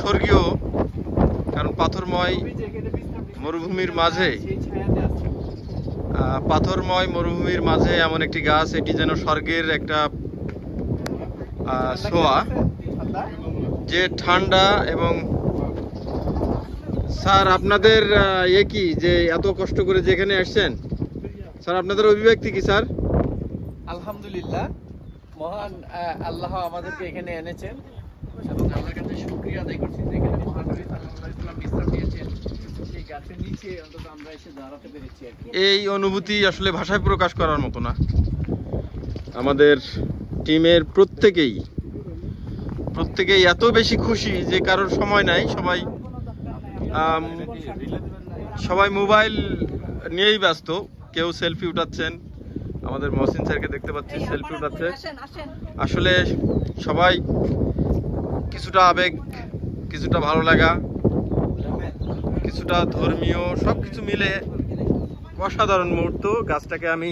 স্বর্গীয়, কারণ পাথরময় মরুভূমির মাঝে এমন একটি গাছ, এটি যেন স্বর্গের একটা ছোঁয়া, যে ঠান্ডা। এবং স্যার আপনাদের কি যে এত কষ্ট করে যেখানে আসছেন, স্যার আপনাদের অভিব্যক্তি কি স্যার? আলহামদুলিল্লাহ, মহান আল্লাহ আমাদেরকে এখানে এনেছেন এবং আল্লাহর কাছে শুকরিয়া আদায় করছি যেখানে মহানবী সাল্লাল্লাহু আলাইহি ওয়াসাল্লাম বিশ্রাম নিয়েছেন, সেই গাছের নিচে অন্তত আমরা এসে দাঁড়াতে পেরেছি। এই অনুভূতি আসলে ভাষায় প্রকাশ করার মতো না। আমাদের টিমের প্রত্যেকেই এত বেশি খুশি যে কারোর সময় নাই। সবাই মোবাইল নিয়েই ব্যস্ত। কেউ সেলফি উঠাচ্ছেন, আমাদের মহসিন স্যারকে দেখতে পাচ্ছি সেলফি উঠাচ্ছে। আসলে সবাই কিছুটা আবেগ, কিছুটা ভালো লাগা, কিছুটা ধর্মীয়, সবকিছু মিলে অসাধারণ মুহূর্ত। গাছটাকে আমি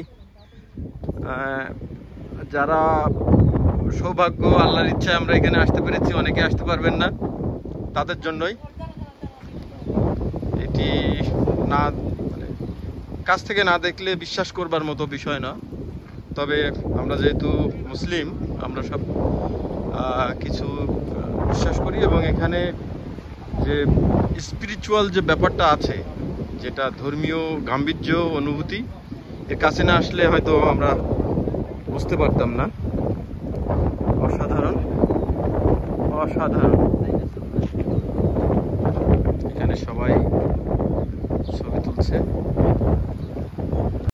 যারা সৌভাগ্য, আল্লাহর ইচ্ছায় আমরা এখানে আসতে পেরেছি, অনেকে আসতে পারবেন না, তাদের জন্যই এটি না কাছ থেকে না দেখলে বিশ্বাস করবার মতো বিষয় না। তবে আমরা যেহেতু মুসলিম, আমরা সব কিছু বিশ্বাস করি এবং এখানে যে স্পিরিচুয়াল যে ব্যাপারটা আছে, যেটা ধর্মীয় গাম্ভীর্য অনুভূতি, এর কাছে না আসলে হয়তো আমরা বুঝতে পারতাম না। অসাধারণ।